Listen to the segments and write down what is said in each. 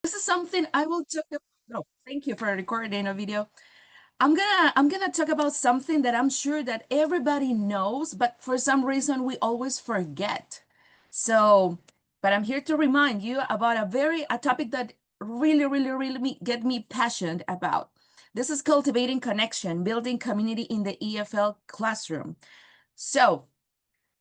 This is something I will talk about. Oh, thank you for recording a video. I'm gonna talk about something that I'm sure that everybody knows, but for some reason we always forget. So, but I'm here to remind you about a topic that really get me passionate about. This is cultivating connection, building community in the EFL classroom. So,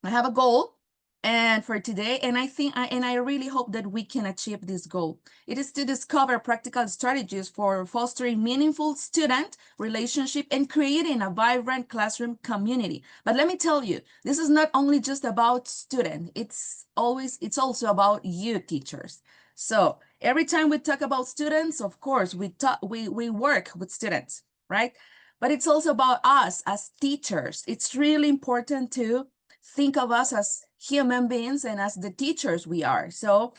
I have a goal and for today, and I really hope that we can achieve this goal. It is to discover practical strategies for fostering meaningful student relationship and creating a vibrant classroom community. But let me tell you, this is not only just about student, it's also about you teachers. So every time we talk about students, of course, we work with students, right? But it's also about us as teachers. It's really important to think of us as human beings and as the teachers we are. So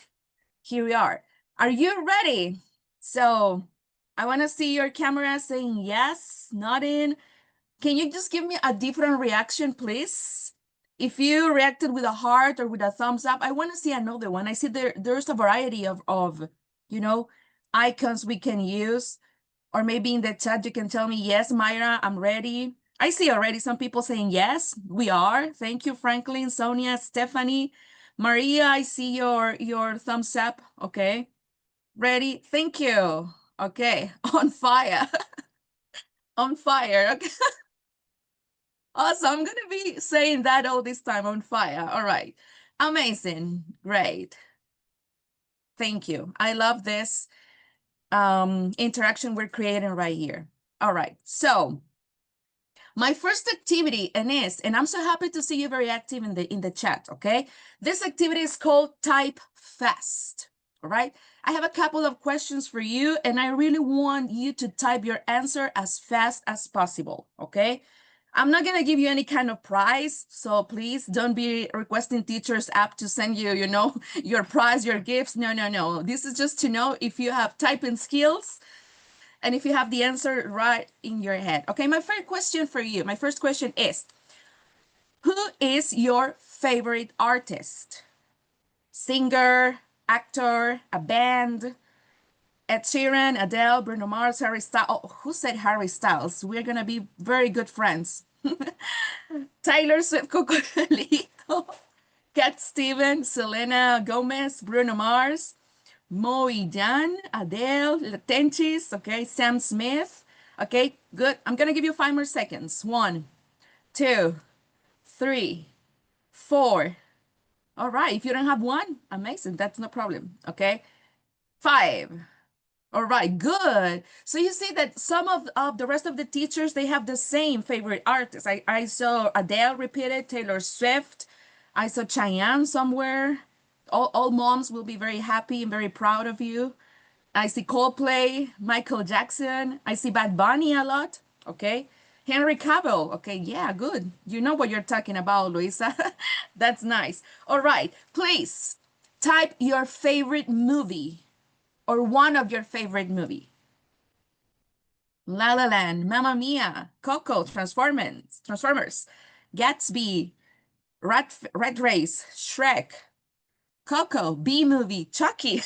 here we are. Are you ready? So I want to see your camera saying yes, nodding. Can you just give me a different reaction, please? If you reacted with a heart or with a thumbs up, I want to see another one. I see there's a variety of you know, icons we can use. Or maybe in the chat, you can tell me, yes, Myra, I'm ready. I see already some people saying, yes, we are. Thank you, Franklin, Sonia, Stephanie. Maria, I see your thumbs up. Okay. Ready? Thank you. Okay. On fire. On fire. Okay. Awesome. I'm going to be saying that all this time. On fire. All right. Amazing. Great. Thank you. I love this interaction we're creating right here. All right. So my first activity, and I'm so happy to see you very active in the chat, okay? This activity is called Type Fast, all right? I have a couple of questions for you, and I really want you to type your answer as fast as possible, okay? I'm not gonna give you any kind of prize, so please don't be requesting teachers app to send you, your prize, your gifts. No, no, no. This is just to know if you have typing skills and if you have the answer right in your head. Okay, my first question for you, my first question is, who is your favorite artist? Singer, actor, a band, Ed Sheeran, Adele, Bruno Mars, Harry Styles. Oh, who said Harry Styles? We're gonna be very good friends. Taylor Swift, Cocolito, Cat Stevens, Selena Gomez, Bruno Mars, Moe Dan, Adele, Latentis, okay, Sam Smith. Okay, good. I'm gonna give you 5 more seconds. 1, 2, 3, 4. All right, if you don't have one, amazing. That's no problem. Okay, 5. All right, good. So you see that some of the rest of the teachers, they have the same favorite artists. I saw Adele repeated, Taylor Swift. I saw Cheyenne somewhere. All moms will be very happy and very proud of you. I see Coldplay, Michael Jackson. I see Bad Bunny a lot. Okay. Henry Cavill. Okay. Yeah, good. You know what you're talking about, Luisa. That's nice. All right. Please type your favorite movie or one of your favorite movie. La La Land, Mamma Mia, Coco, Transformers, Gatsby, Rat Race, Shrek, Coco, B movie, Chucky.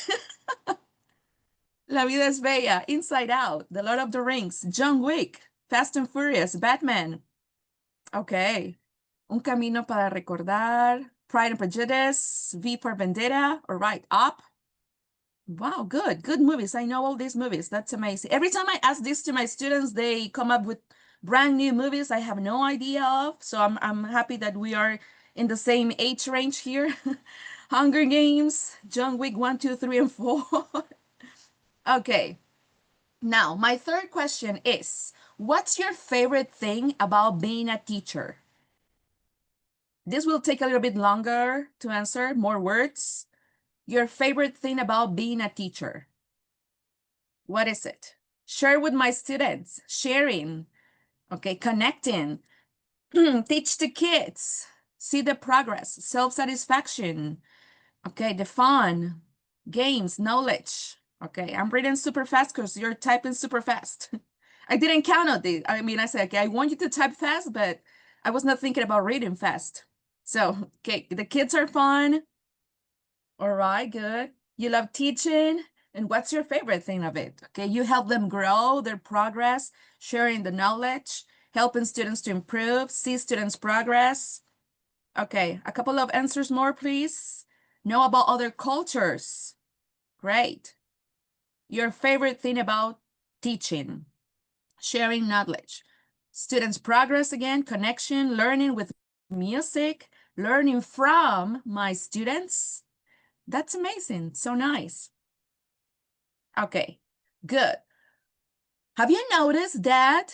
La Vida es Bella, Inside Out, The Lord of the Rings, John Wick, Fast and Furious, Batman. Okay. Un Camino para Recordar, Pride and Prejudice, V for Vendetta. All right, Up. Wow, good. Good movies. I know all these movies. That's amazing. Every time I ask this to my students, they come up with brand new movies I have no idea of. So I'm happy that we are in the same age range here. Hunger Games, John Wick 1, 2, 3, and 4. Okay. Now, my third question is, what's your favorite thing about being a teacher? This will take a little bit longer to answer, more words. Your favorite thing about being a teacher? What is it? Share with my students, sharing, okay, connecting, teach the kids, see the progress, self-satisfaction, okay, the fun, games, knowledge. Okay, I'm reading super fast because you're typing super fast. I didn't count on this. I mean, I said, okay, I want you to type fast, but I was not thinking about reading fast. So, okay, the kids are fun. All right, good. You love teaching And what's your favorite thing of it? Okay, you help them grow their progress, sharing the knowledge, helping students to improve, see students' progress. Okay, a couple of answers more, please. Know about other cultures. Great. Your favorite thing about teaching, sharing knowledge. Students' progress again, connection, learning with music, learning from my students. That's amazing. So nice. Okay, good. Have you noticed that?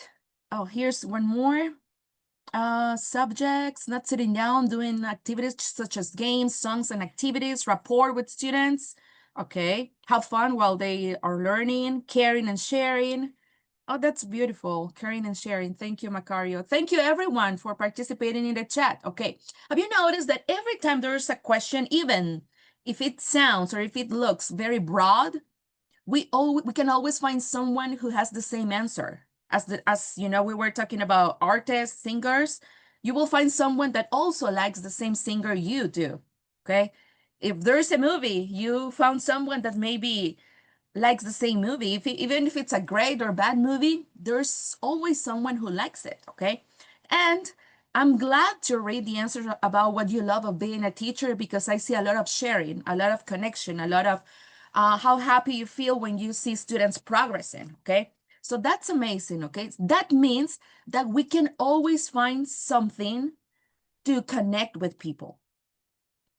Oh, here's one more. Subjects, not sitting down, doing activities such as games, songs, and activities, rapport with students. Okay, have fun while they are learning, caring and sharing. Oh, that's beautiful. Caring and sharing. Thank you, Macario. Thank you, everyone, for participating in the chat. Okay, have you noticed that every time there's a question, even if it sounds or if it looks very broad, we can always find someone who has the same answer as you know, we were talking about artists, singers. You will find someone that also likes the same singer you do. Okay, if there's a movie, you found someone that maybe likes the same movie. Even if it's a great or bad movie, there's always someone who likes it. Okay, and I'm glad to read the answers about what you love of being a teacher, because I see a lot of sharing, a lot of connection, a lot of how happy you feel when you see students progressing. Okay, so that's amazing. Okay, that means that we can always find something to connect with people.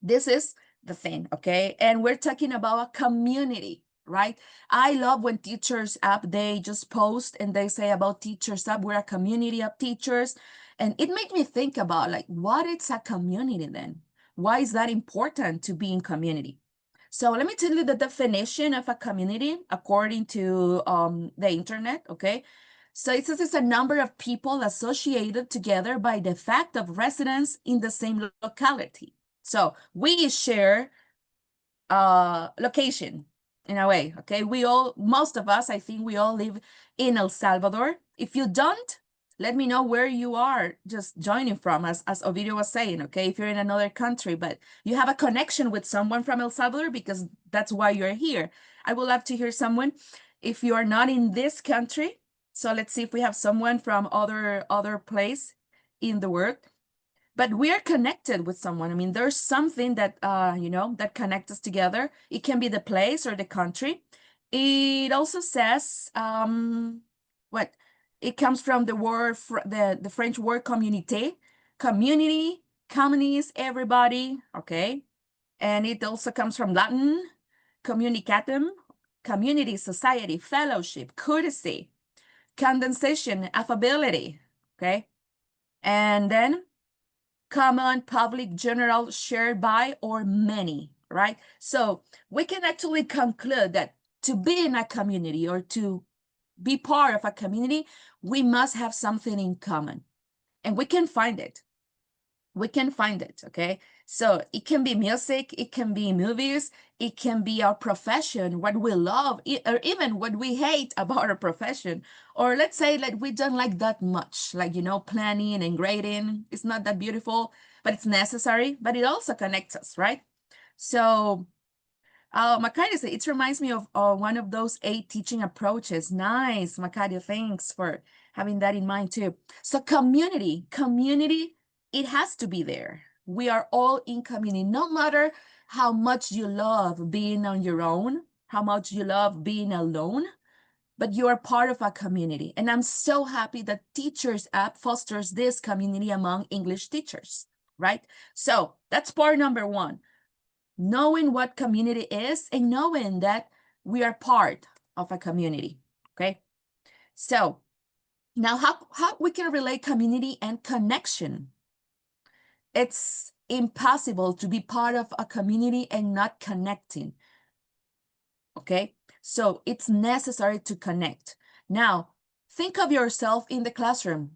This is the thing. Okay, and we're talking about a community, right? I love when Teachers App, they just post and they say about Teachers App, we're a community of teachers. And it made me think about, like, what is a community then? Why is that important to be in community? So let me tell you the definition of a community according to the internet. Okay, so it says it's a number of people associated together by the fact of residence in the same locality. So we share location in a way. Okay, most of us, I think we all live in El Salvador. If you don't, let me know where you are just joining from, as Ovidio was saying. Okay, if you're in another country but you have a connection with someone from El Salvador, because that's why you're here, I would love to hear someone. If you are not in this country, so let's see if we have someone from other place in the world, but we are connected with someone. I mean, there's something that you know, that connects us together. It can be the place or the country. It also says what it comes from the word, the French word communauté, community, communities, everybody. Okay, and it also comes from Latin communicatum, community, society, fellowship, courtesy, condensation, affability. Okay, and then common, public, general, shared by, or many, right? So we can actually conclude that to be in a community or to be part of a community, we must have something in common. And we can find it. We can find it, okay? So it can be music, it can be movies, it can be our profession, what we love, or even what we hate about our profession. Or let's say that we don't like that much, like, you know, planning and grading. It's not that beautiful, but it's necessary, but it also connects us, right? So Macario, it reminds me of one of those 8 teaching approaches. Nice, Macario, thanks for having that in mind too. So community, it has to be there. We are all in community, no matter how much you love being on your own, how much you love being alone, but you are part of a community. And I'm so happy that Teachers App fosters this community among English teachers, right? So that's part number 1. Knowing what community is and knowing that we are part of a community. Okay, so now how we can relate community and connection. It's impossible to be part of a community and not connecting. Okay, so it's necessary to connect. Now think of yourself in the classroom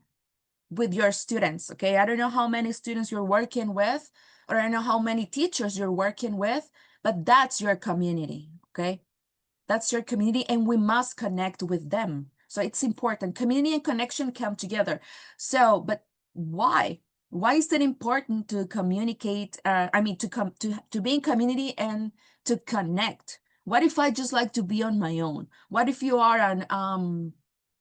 with your students. Okay, I don't know how many students you're working with, or I don't know how many teachers you're working with, but that's your community. Okay, that's your community, and we must connect with them. So it's important. Community and connection come together. So, but why? Why is it important to communicate? I mean, to be in community and to connect? What if I just like to be on my own? What if you are an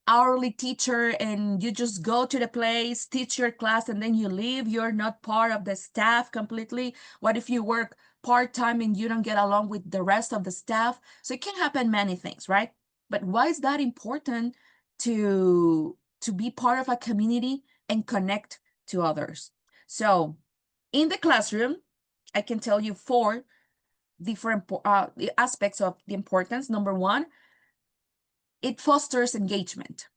hourly teacher and you just go to the place, teach your class, and then you leave? You're not part of the staff completely. What if you work part-time and you don't get along with the rest of the staff? So it can happen many things, right? But why is that important to be part of a community and connect to others? So in the classroom, I can tell you four different aspects of the importance. Number one, it fosters engagement,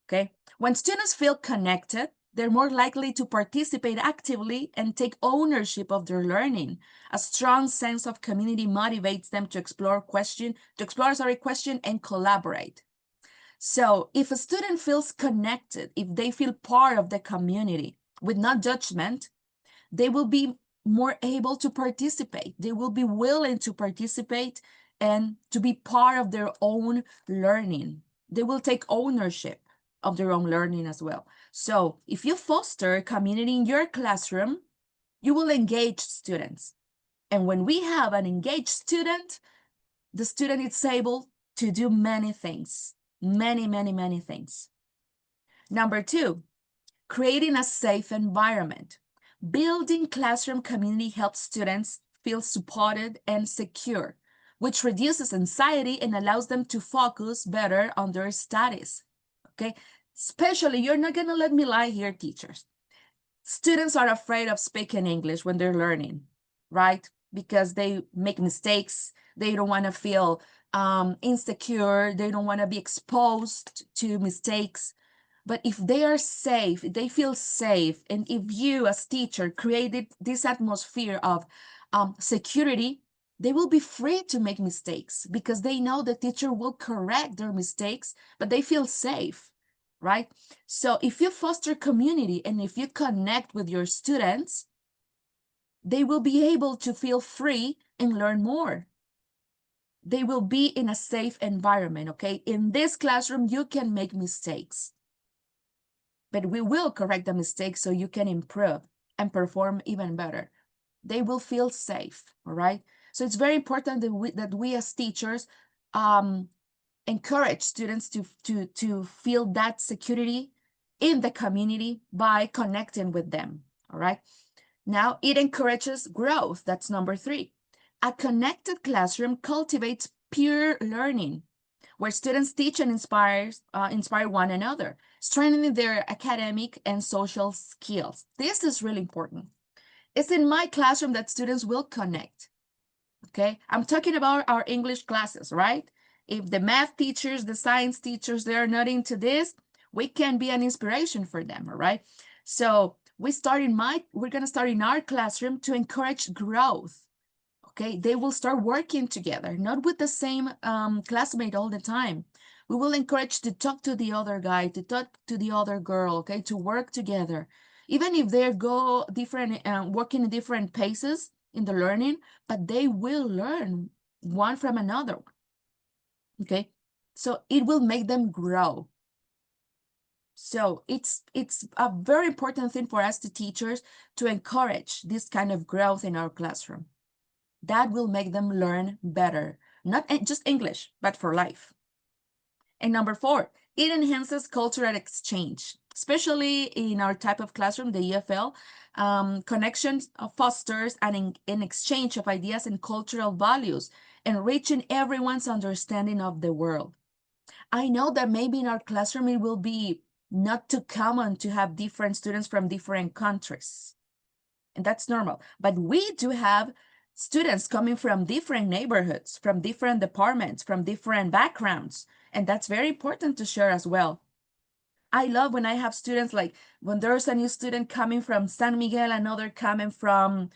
okay? When students feel connected, they're more likely to participate actively and take ownership of their learning. A strong sense of community motivates them to question and collaborate. So if a student feels connected, if they feel part of the community with no judgment, they will be more able to participate. They will be willing to participate and to be part of their own learning. They will take ownership of their own learning as well. So if you foster community in your classroom, you will engage students. And when we have an engaged student, the student is able to do many things, many things. Number two, creating a safe environment. Building classroom community helps students feel supported and secure, which reduces anxiety and allows them to focus better on their studies. Okay, especially, you're not going to let me lie here, teachers. Students are afraid of speaking English when they're learning, right? Because they make mistakes. They don't want to feel insecure. They don't want to be exposed to mistakes. But if they are safe, if they feel safe, and if you as teacher created this atmosphere of security, they will be free to make mistakes because they know the teacher will correct their mistakes, but they feel safe, right? So if you foster community and if you connect with your students, they will be able to feel free and learn more. They will be in a safe environment, okay? In this classroom, you can make mistakes, but we will correct the mistakes so you can improve and perform even better. They will feel safe, all right? So it's very important that we as teachers encourage students to feel that security in the community by connecting with them, all right? Now, it encourages growth. That's number three. A connected classroom cultivates peer learning, where students teach and inspire one another, strengthening their academic and social skills. This is really important. It's in my classroom that students will connect, okay? I'm talking about our English classes, right? If the math teachers, the science teachers, they're not into this, we can be an inspiration for them, all right? So we're gonna start in our classroom to encourage growth, okay? They will start working together, not with the same classmate all the time. We will encourage to talk to the other guy, to talk to the other girl, okay? To work together. Even if they go different, working in different paces in the learning, but they will learn one from another, okay? So it will make them grow. So it's a very important thing for us, the teachers, to encourage this kind of growth in our classroom. That will make them learn better, not just English, but for life. And number four, it enhances cultural exchange, especially in our type of classroom, the EFL. Connections fosters an exchange of ideas and cultural values, enriching everyone's understanding of the world. I know that maybe in our classroom, it will be not too common to have different students from different countries. And that's normal. But we do have students coming from different neighborhoods, from different departments, from different backgrounds. And that's very important to share as well. I love when I have students, like when there's a new student coming from San Miguel, another coming from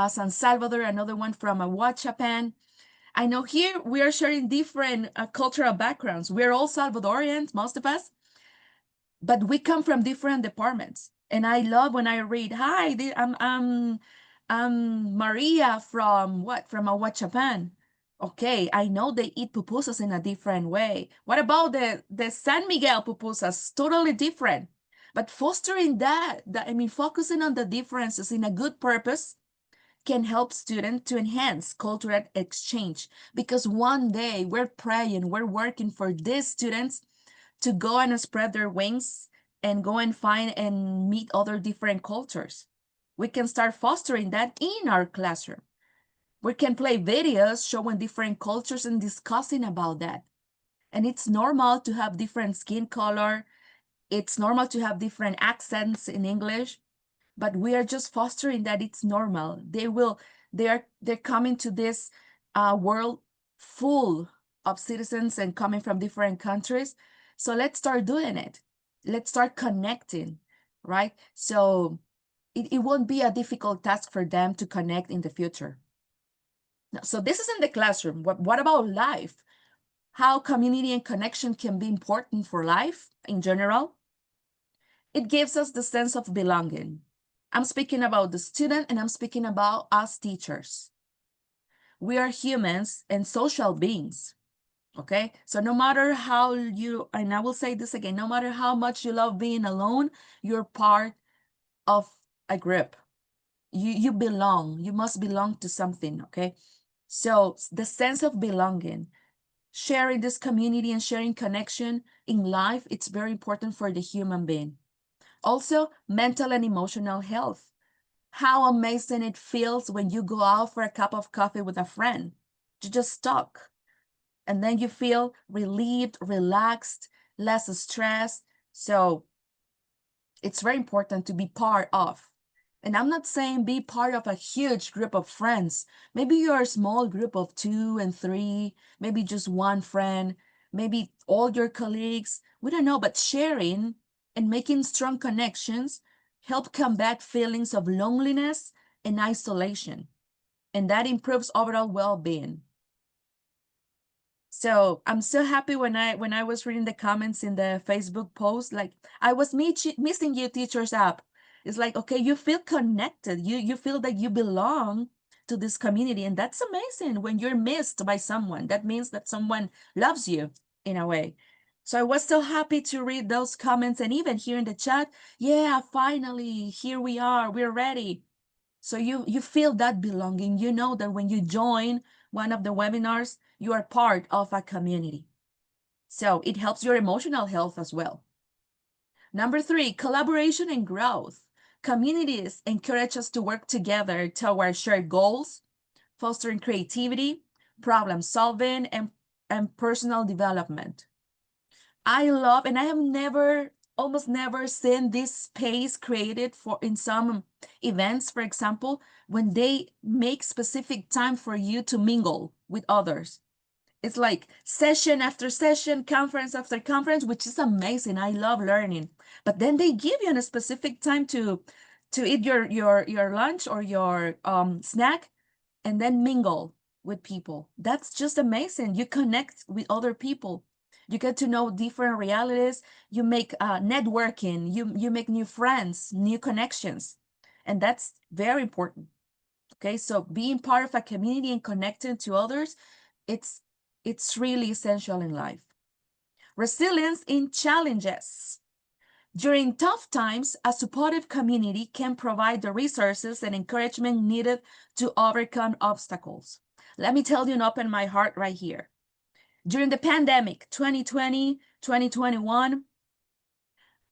San Salvador, another one from Japan. I know here we are sharing different cultural backgrounds. We're all Salvadorians, most of us, but we come from different departments. And I love when I read, hi, I'm Maria from Japan. Okay, I know they eat pupusas in a different way. What about the San Miguel pupusas? Totally different. But focusing on the differences in a good purpose can help students to enhance cultural exchange, because one day we're praying, we're working for these students to go and spread their wings and go and find and meet other different cultures. We can start fostering that in our classroom. We can play videos showing different cultures and discussing about that. And it's normal to have different skin color. It's normal to have different accents in English, but we are just fostering that it's normal. They're coming to this world full of citizens and coming from different countries. So let's start doing it. Let's start connecting, right? So it won't be a difficult task for them to connect in the future. So this is in the classroom. What about life? How community and connection can be important for life in general? It gives us the sense of belonging. I'm speaking about the student and I'm speaking about us teachers. We are humans and social beings, okay? So no matter how you, and I will say this again, no matter how much you love being alone, you're part of a group. You belong, you must belong to something, okay? So the sense of belonging, sharing this community and sharing connection in life, it's very important for the human being. Also, mental and emotional health. How amazing it feels when you go out for a cup of coffee with a friend. You just talk. And then you feel relieved, relaxed, less stressed. So it's very important to be part of. And I'm not saying be part of a huge group of friends. Maybe you're a small group of 2 and 3, maybe just one friend, maybe all your colleagues. We don't know, but sharing and making strong connections help combat feelings of loneliness and isolation. And that improves overall well-being. So I'm so happy when I was reading the comments in the Facebook post, like I was missing you teachers app. It's like, okay, you feel connected. You feel that you belong to this community. And that's amazing when you're missed by someone. That means that someone loves you in a way. So I was so happy to read those comments and even here in the chat, yeah, finally, here we are, we're ready. So you feel that belonging. You know that when you join one of the webinars, you are part of a community. So it helps your emotional health as well. Number 3, collaboration and growth. Communities encourage us to work together toward shared goals, fostering creativity, problem solving, and personal development. I love, and I have almost never seen this space created for in some events, for example, when they make specific time for you to mingle with others. It's like session after session, conference after conference, which is amazing. I love learning. But then they give you a specific time to eat your lunch or your snack and then mingle with people. That's just amazing. You connect with other people. You get to know different realities. You make networking. You make new friends, new connections. And that's very important. Okay, so being part of a community and connecting to others, it's really essential in life. Resilience in challenges. During tough times, a supportive community can provide the resources and encouragement needed to overcome obstacles. Let me tell you and open my heart right here. During the pandemic, 2020, 2021,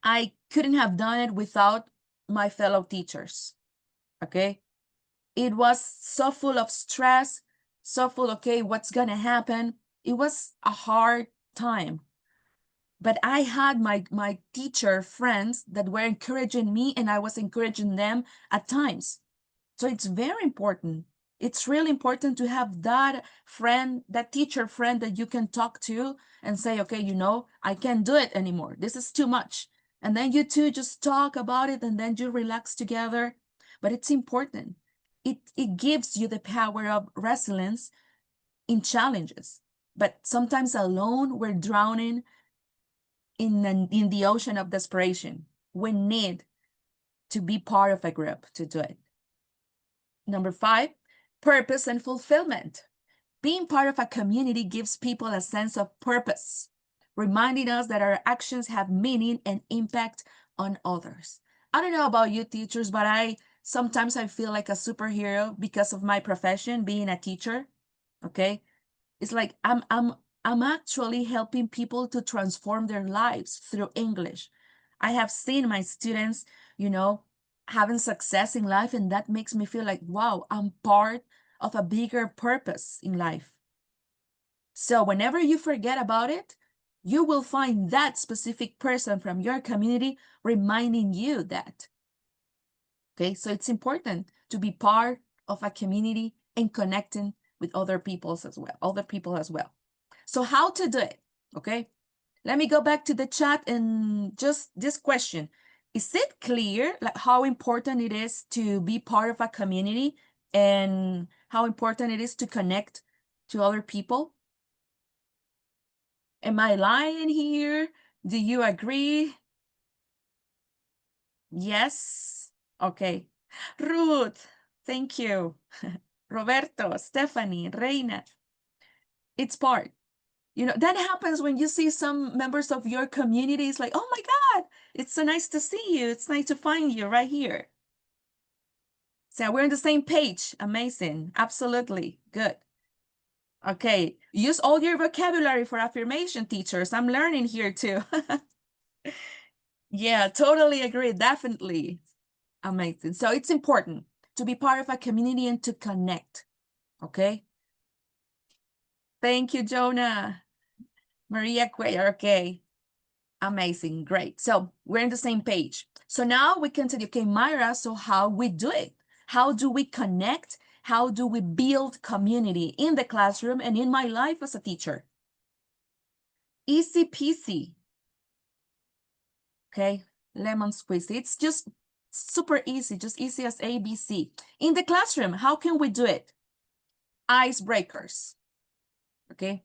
I couldn't have done it without my fellow teachers, okay? It was so full of stress, so full, okay, what's gonna happen? It was a hard time. But I had my teacher friends that were encouraging me and I was encouraging them at times. So it's very important. It's really important to have that friend, that teacher friend that you can talk to and say, okay, you know, I can't do it anymore. This is too much. And then you two just talk about it and then you relax together. But it's important. It gives you the power of resilience in challenges. But sometimes alone, we're drowning in the ocean of desperation. We need to be part of a group to do it. Number 5, purpose and fulfillment. Being part of a community gives people a sense of purpose, reminding us that our actions have meaning and impact on others. I don't know about you teachers, but Sometimes I feel like a superhero because of my profession, being a teacher. Okay. It's like I'm actually helping people to transform their lives through English. I have seen my students, having success in life, and that makes me feel like, wow, I'm part of a bigger purpose in life. So whenever you forget about it, you will find that specific person from your community reminding you that. Okay, so it's important to be part of a community and connecting with other people as well. So how to do it? Okay, let me go back to the chat and just this question. Is it clear like how important it is to be part of a community and how important it is to connect to other people? Am I lying here? Do you agree? Yes? Okay. Ruth, thank you. Roberto, Stephanie, Reina, it's part. That happens when you see some members of your community. It's like, oh my God, it's so nice to see you. It's nice to find you right here. So we're on the same page. Amazing. Absolutely. Good. Okay. Use all your vocabulary for affirmation, teachers. I'm learning here too. Yeah, totally agree. Definitely. Amazing. So it's important to be part of a community and to connect. Okay. Thank you, Jonah. Maria Cuellar. Okay. Amazing. Great. So we're on the same page. So now we can tell you, okay, Myra, so how we do it? How do we connect? How do we build community in the classroom and in my life as a teacher? Easy peasy. Okay. Lemon squeezy. It's just super easy, just easy as ABC. In the classroom, how can we do it? Icebreakers. Okay.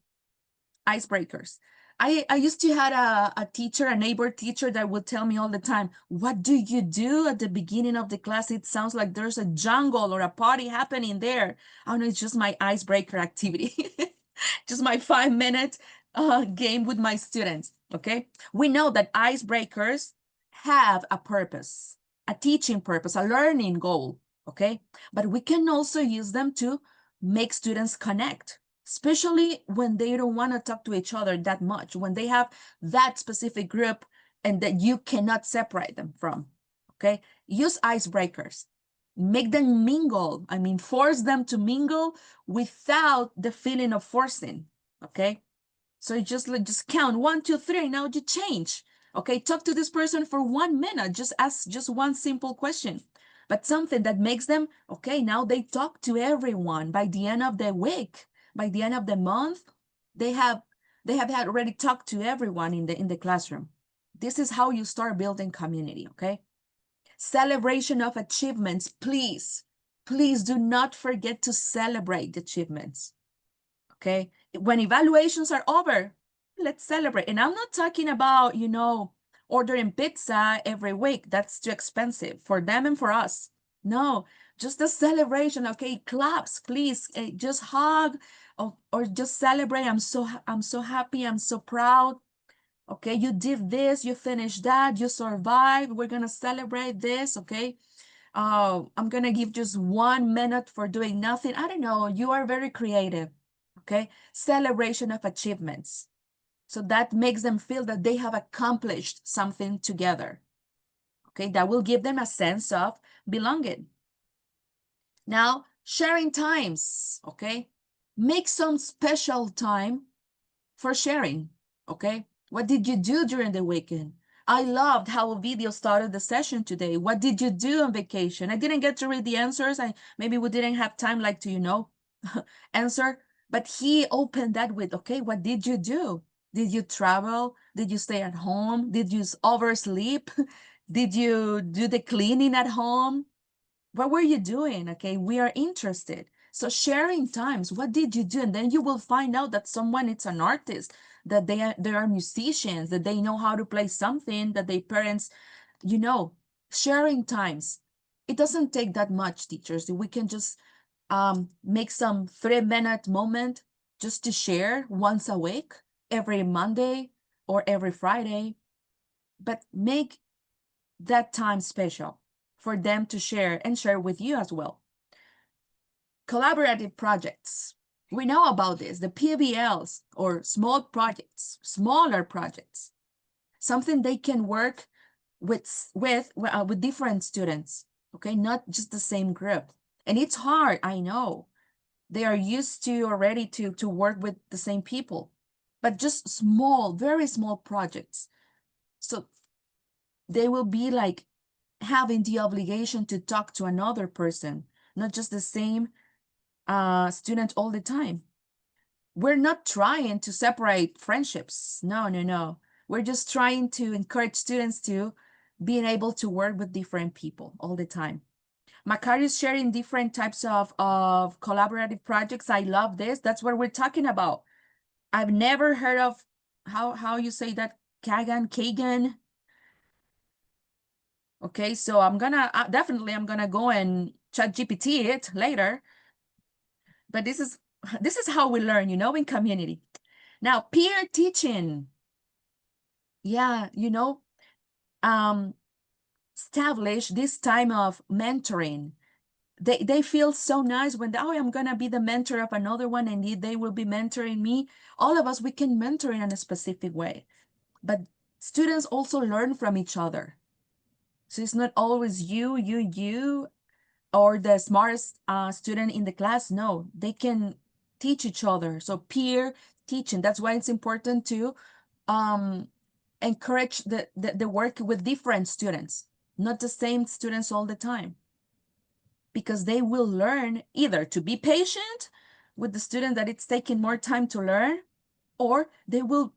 Icebreakers. I used to have a teacher, a neighbor teacher that would tell me all the time, what do you do at the beginning of the class? It sounds like there's a jungle or a party happening there. Oh no, it's just my icebreaker activity. Just my 5 minute game with my students, okay? We know that icebreakers have a purpose, a teaching purpose, a learning goal, okay? But we can also use them to make students connect, especially when they don't want to talk to each other that much, when they have that specific group and that you cannot separate them from, okay? Use icebreakers. Make them mingle. I mean, force them to mingle without the feeling of forcing, okay? So you just count 1, 2, 3. Now you change, okay? Talk to this person for 1 minute. Just ask just one simple question, but something that makes them, okay, now they talk to everyone. By the end of the week, by the end of the month, they have had already talked to everyone in the classroom. This is how you start building community, okay? Celebration of achievements, please. Please do not forget to celebrate achievements, okay? When evaluations are over, let's celebrate. And I'm not talking about, ordering pizza every week. That's too expensive for them and for us. No, just a celebration, okay? Claps, please. Just hug or just celebrate. I'm so happy. I'm so proud. Okay, you did this, you finished that, you survived. We're gonna celebrate this, okay? I'm gonna give just 1 minute for doing nothing. I don't know, you are very creative, okay? Celebration of achievements. So that makes them feel that they have accomplished something together, okay? That will give them a sense of belonging. Now, sharing times, okay? Make some special time for sharing, okay? What did you do during the weekend? I loved how a video started the session today. What did you do on vacation? I didn't get to read the answers. Maybe we didn't have time like to, answer, but he opened that with, okay, what did you do? Did you travel? Did you stay at home? Did you oversleep? Did you do the cleaning at home? What were you doing? Okay, we are interested. So sharing times, what did you do? And then you will find out that someone is an artist, that they are musicians, that they know how to play something, that their parents, sharing times. It doesn't take that much, teachers. We can just make some 3 minute moment just to share once a week, every Monday or every Friday, but make that time special for them to share and share with you as well. Collaborative projects. We know about this, the PBLs, or small projects, smaller projects, something they can work with different students, okay, not just the same group. And it's hard, I know. They are used to already to work with the same people, but just small, very small projects. So they will be like having the obligation to talk to another person, not just the same student all the time. We're not trying to separate friendships. No, no, no. We're just trying to encourage students to being able to work with different people all the time. Makari is sharing different types of collaborative projects. I love this. That's what we're talking about. I've never heard of how you say that, Kagan. Okay, so I'm gonna definitely I'm gonna go and chat GPT it later. But this is how we learn, you know, in community. Now, peer teaching. Yeah, you know, establish this time of mentoring. They feel so nice when oh, I'm gonna be the mentor of another one, and they will be mentoring me. All of us, we can mentor in a specific way, but students also learn from each other. So it's not always you, or the smartest student in the class. No, they can teach each other. So peer teaching, that's why it's important to encourage the work with different students, not the same students all the time, because they will learn either to be patient with the student that it's taking more time to learn, or they will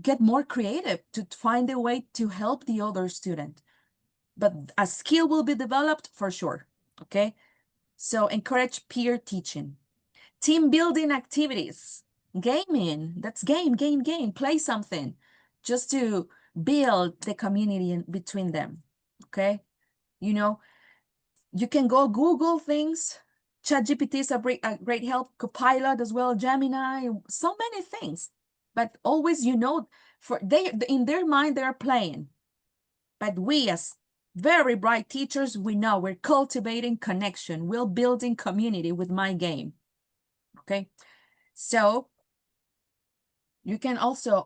get more creative to find a way to help the other student. But a skill will be developed for sure, okay? So encourage peer teaching. Team building activities. Gaming, that's game. Play something just to build the community in between them, okay? You know, you can go Google things. ChatGPT is a great help. Copilot as well, Gemini, so many things. But always, you know, in their mind, they're playing. But we as very bright teachers, we know we're cultivating connection. We're building community with my game. Okay, so you can also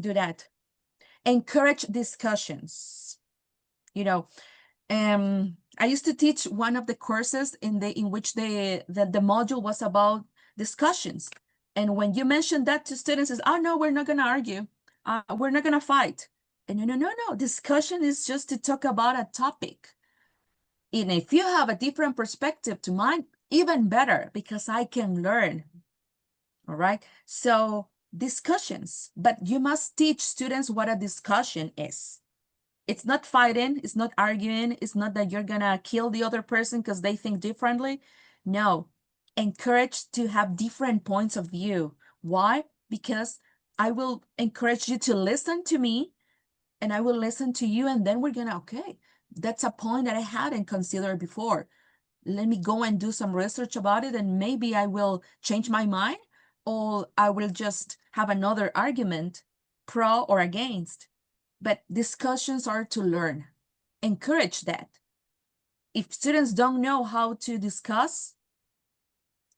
do that. Encourage discussions. You know, I used to teach one of the courses in which the module was about discussions. And when you mentioned that to students, is oh no, we're not gonna argue, we're not gonna fight. And no, discussion is just to talk about a topic. And if you have a different perspective to mine, even better, because I can learn. All right. So discussions, but you must teach students what a discussion is. It's not fighting, it's not arguing, it's not that you're gonna kill the other person because they think differently. No, encourage to have different points of view. Why? Because I will encourage you to listen to me, and I will listen to you, and then we're gonna, okay, that's a point that I hadn't considered before. Let me go and do some research about it, and maybe I will change my mind, or I will just have another argument, pro or against. But discussions are to learn. Encourage that. If students don't know how to discuss,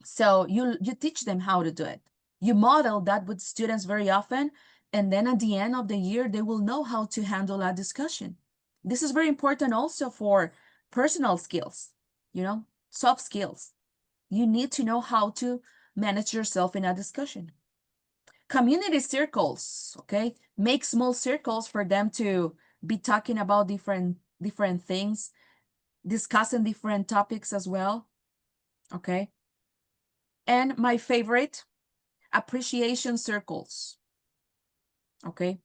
so you teach them how to do it. You model that with students very often, and then at the end of the year, they will know how to handle a discussion. This is very important also for personal skills, you know, soft skills. You need to know how to manage yourself in a discussion. Community circles, okay? Make small circles for them to be talking about different things, discussing different topics as well, okay? And my favorite, appreciation circles, okay?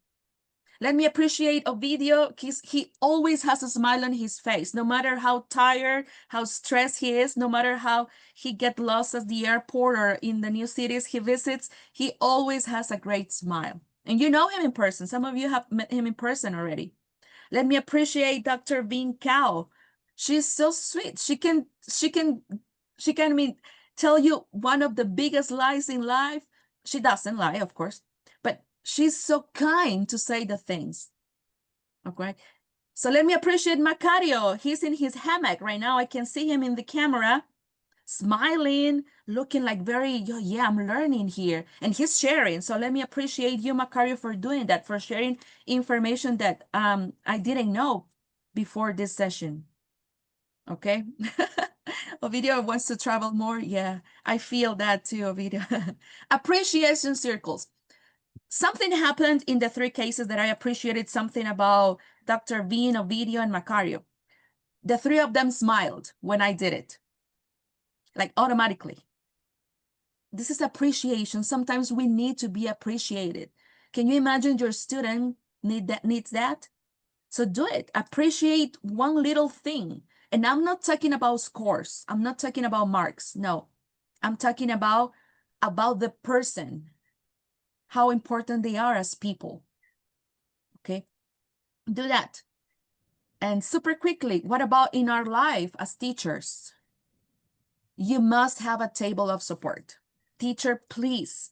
Let me appreciate Ovidio. He always has a smile on his face, no matter how tired, how stressed he is, no matter how he gets lost at the airport or in the new cities he visits, he always has a great smile. And you know him in person. Some of you have met him in person already. Let me appreciate Dr. Bean Cow. She's so sweet. She can tell you one of the biggest lies in life. She doesn't lie, of course, but she's so kind to say the things. Okay. So let me appreciate Macario. He's in his hammock right now. I can see him in the camera, smiling, looking like very, yeah, I'm learning here. And he's sharing. So let me appreciate you, Macario, for doing that, for sharing information that I didn't know before this session. Okay. Ovidio wants to travel more. Yeah, I feel that too, Ovidio. Appreciation circles. Something happened in the three cases that I appreciated something about Dr. Bean, Ovidio, and Macario. The three of them smiled when I did it, like automatically. This is appreciation. Sometimes we need to be appreciated. Can you imagine your student needs that? So do it. Appreciate one little thing. And I'm not talking about scores. I'm not talking about marks. No. I'm talking about the person, how important they are as people. Okay? Do that. And super quickly, what about in our life as teachers? You must have a table of support. Teacher, please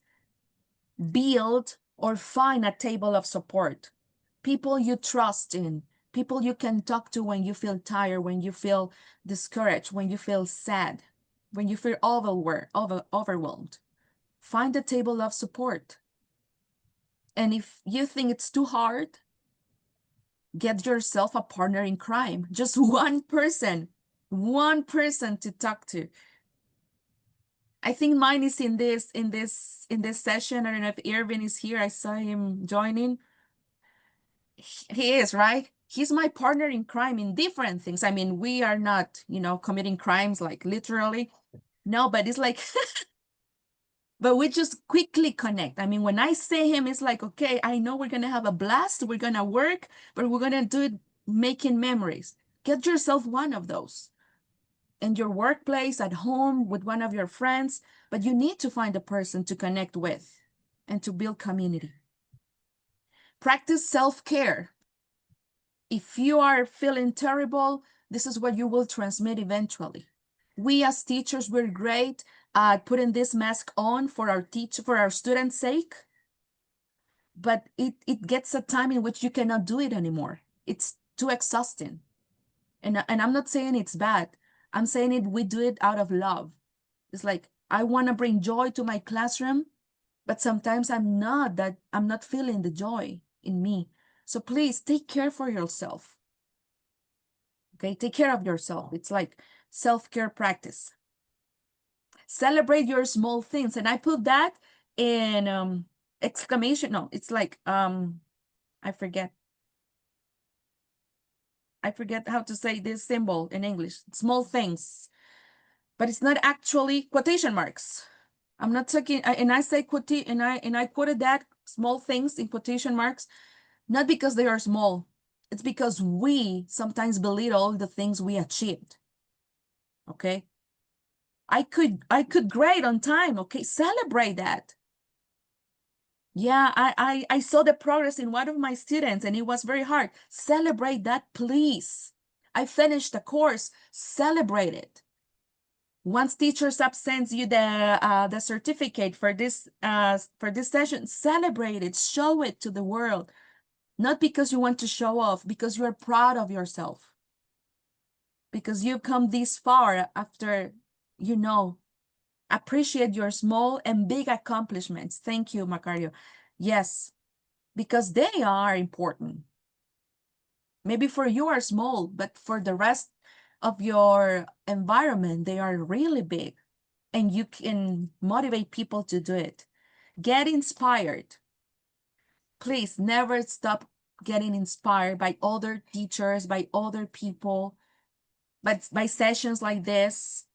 build or find a table of support. People you trust in, people you can talk to when you feel tired, when you feel discouraged, when you feel sad, when you feel overwhelmed. Find a table of support. And if you think it's too hard, get yourself a partner in crime. Just one person to talk to. I think mine is in this session. I don't know if Irvin is here. I saw him joining. He is, right? He's my partner in crime in different things. I mean, we are not, committing crimes like literally. No, but it's like, but we just quickly connect. I mean, when I say him, it's like, okay, I know we're going to have a blast. We're going to work, but we're going to do it making memories. Get yourself one of those in your workplace, at home, with one of your friends, but you need to find a person to connect with and to build community. Practice self-care. If you are feeling terrible, this is what you will transmit eventually. We as teachers, we're great at putting this mask on for our students' sake, but it gets a time in which you cannot do it anymore. It's too exhausting. And I'm not saying it's bad. I'm saying we do it out of love. It's like, I want to bring joy to my classroom, but sometimes I'm not feeling the joy in me. So please take care for yourself. Okay, take care of yourself. It's like self-care practice. Celebrate your small things. And I put that in exclamation. No, it's like, I forget how to say this symbol in English. Small things, but it's not actually quotation marks. I'm not talking, and I say and I quoted that small things in quotation marks, not because they are small. It's because we sometimes belittle the things we achieved. Okay. I could grade on time. Okay. Celebrate that. Yeah, I saw the progress in one of my students and it was very hard. Celebrate that, please. I finished the course. Celebrate it. Once teacher sub sends you the certificate for this session, celebrate it, show it to the world. Not because you want to show off, because you are proud of yourself. Because you've come this far after, appreciate your small and big accomplishments. Thank you, Macario. Yes, because they are important. Maybe for you are small, but for the rest of your environment, they are really big. And you can motivate people to do it. Get inspired. Please never stop getting inspired by other teachers, by other people, but by sessions like this.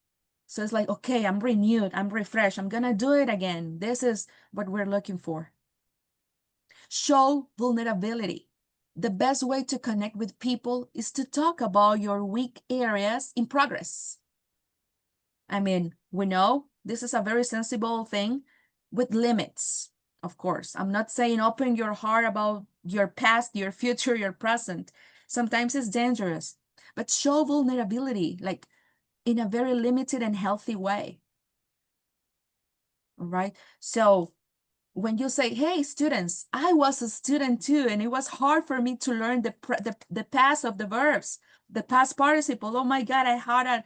So it's like, okay, I'm renewed, I'm refreshed, I'm gonna do it again. This is what we're looking for. Show vulnerability. The best way to connect with people is to talk about your weak areas in progress. I mean, we know this is a very sensible thing with limits, of course. I'm not saying open your heart about your past, your future, your present. Sometimes it's dangerous, but show vulnerability, like in a very limited and healthy way. All right. So when you say, hey, students, I was a student too, and it was hard for me to learn the past of the verbs, the past participle. Oh my God, I had a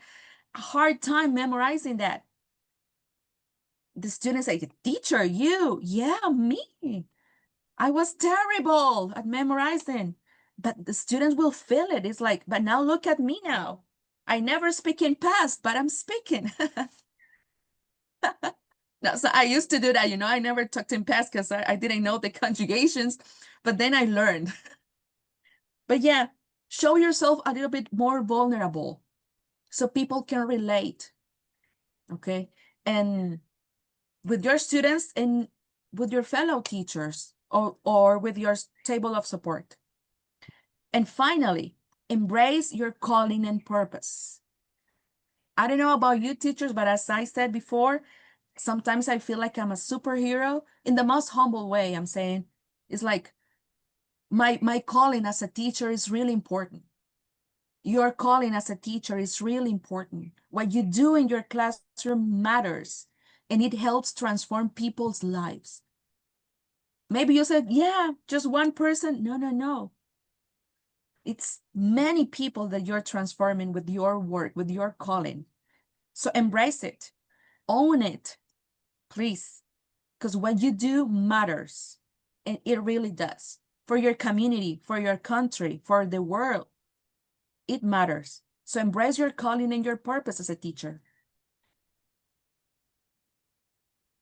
hard time memorizing that. The students say, teacher, you, yeah, me. I was terrible at memorizing. But the students will feel it. It's like, but now look at me now. I never speak in past, but I'm speaking. No, so I used to do that, I never talked in past because I didn't know the conjugations, but then I learned. But yeah, show yourself a little bit more vulnerable so people can relate, okay? And with your students and with your fellow teachers or with your table of support. And finally, embrace your calling and purpose. I don't know about you teachers, but as I said before, sometimes I feel like I'm a superhero in the most humble way. I'm saying it's like my calling as a teacher is really important. Your calling as a teacher is really important. What you do in your classroom matters, and it helps transform people's lives. Maybe you said, yeah, just one person. No, no, no. It's many people that you're transforming with your work, with your calling. So embrace it, own it, please, because what you do matters, and it really does. For your community, for your country, for the world, it matters. So embrace your calling and your purpose as a teacher.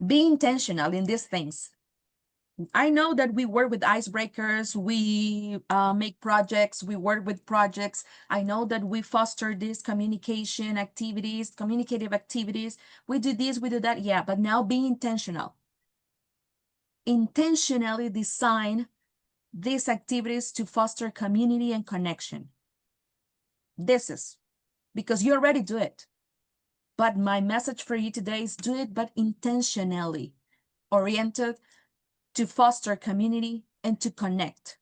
Be intentional in these things. I know that we work with icebreakers, we make projects, we work with projects. I know that we foster these communication activities, communicative activities. We do this, we do that, yeah, but now be intentional. Intentionally design these activities to foster community and connection. This is because you already do it. But my message for you today is do it, but intentionally oriented to foster community and to connect.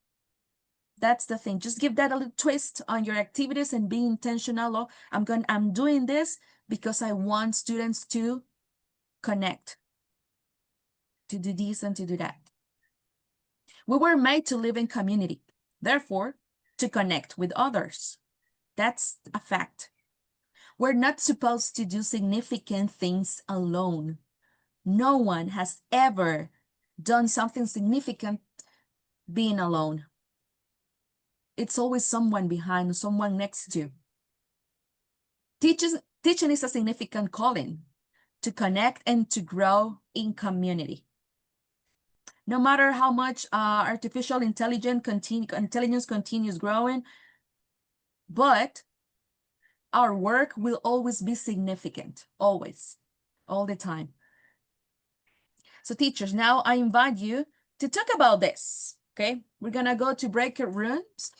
That's the thing. Just give that a little twist on your activities and be intentional. Oh, I'm doing this because I want students to connect, to do this and to do that. We were made to live in community, therefore, to connect with others. That's a fact. We're not supposed to do significant things alone. No one has ever done something significant being alone. It's always someone behind, someone next to you. Teaching is a significant calling to connect and to grow in community. No matter how much artificial intelligence continues growing, but our work will always be significant, always, all the time. So teachers, now I invite you to talk about this, okay? We're gonna go to breakout rooms.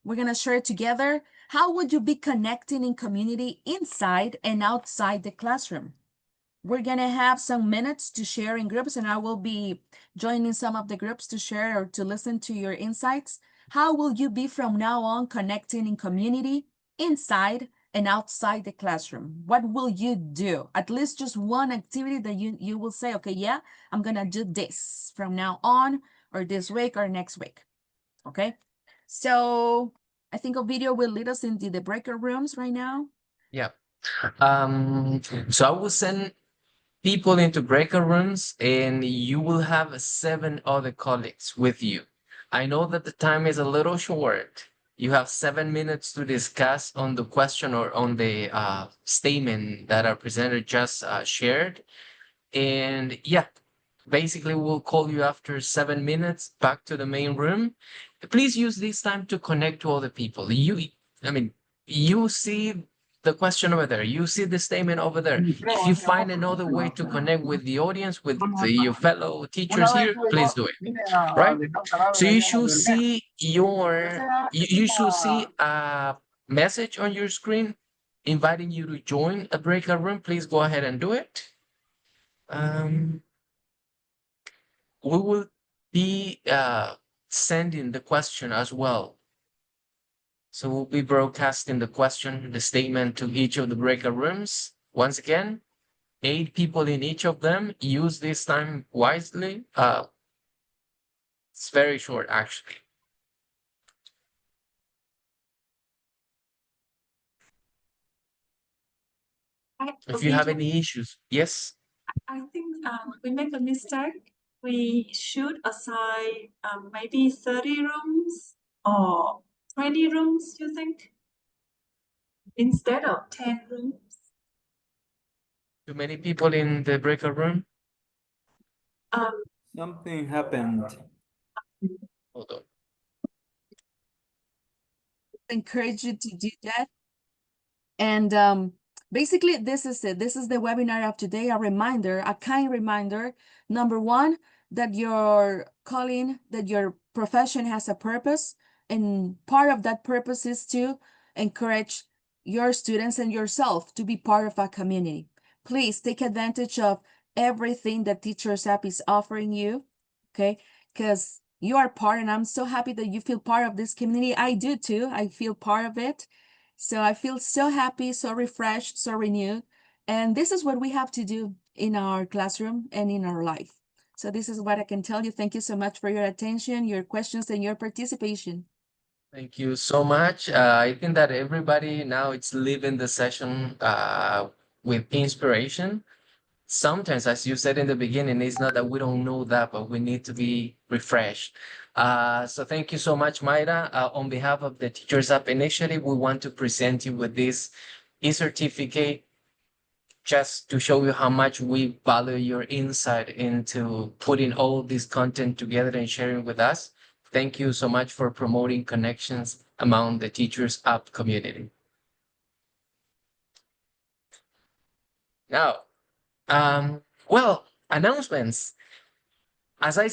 We're gonna share together. How would you be connecting in community inside and outside the classroom? We're gonna have some minutes to share in groups, and I will be joining some of the groups to share or to listen to your insights. How will you be from now on connecting in community inside and outside the classroom? What will you do? At least just one activity that you will say, okay, yeah, I'm gonna do this from now on, or this week or next week, okay? So I think a video will lead us into the breakout rooms right now. Yeah. So I will send people into breakout rooms, and you will have 7 other colleagues with you. I know that the time is a little short. You have 7 minutes to discuss on the question or on the statement that our presenter just shared. And yeah, basically we'll call you after 7 minutes back to the main room. Please use this time to connect to other people. I mean, you see the question over there, you see the statement over there. If you find another way to connect with the audience, with your fellow teachers here, please do it. Right? So you should see you should see a message on your screen inviting you to join a breakout room. Please go ahead and do it. Um, we will be sending the question as well. So we'll be broadcasting the question, the statement to each of the breakout rooms. Once again, 8 people in each of them. Use this time wisely. It's very short, actually. If you have Video, any issues, yes. I think we make a mistake. We should assign maybe 30 rooms or 20 rooms, you think, instead of 10 rooms. Too many people in the breakout room. Um, Something happened. Hold on. Encourage you to do that. And basically, this is it. This is the webinar of today. A reminder, a kind reminder. Number one, that your calling, that your profession has a purpose. And part of that purpose is to encourage your students and yourself to be part of a community. Please take advantage of everything that Teachers App is offering you, okay? Because you are part, and I'm so happy that you feel part of this community. I do too. I feel part of it. So I feel so happy, so refreshed, so renewed. And this is what we have to do in our classroom and in our life. So this is what I can tell you. Thank you so much for your attention, your questions, and your participation. Thank you so much. I think that everybody now it's leaving the session with inspiration. Sometimes, as you said in the beginning, it's not that we don't know that, but we need to be refreshed. So thank you so much, Mayra. On behalf of the Teachers App Initiative, we want to present you with this e-certificate just to show you how much we value your insight into putting all this content together and sharing with us. Thank you so much for promoting connections among the Teachers App community. Now, well, announcements. As I said,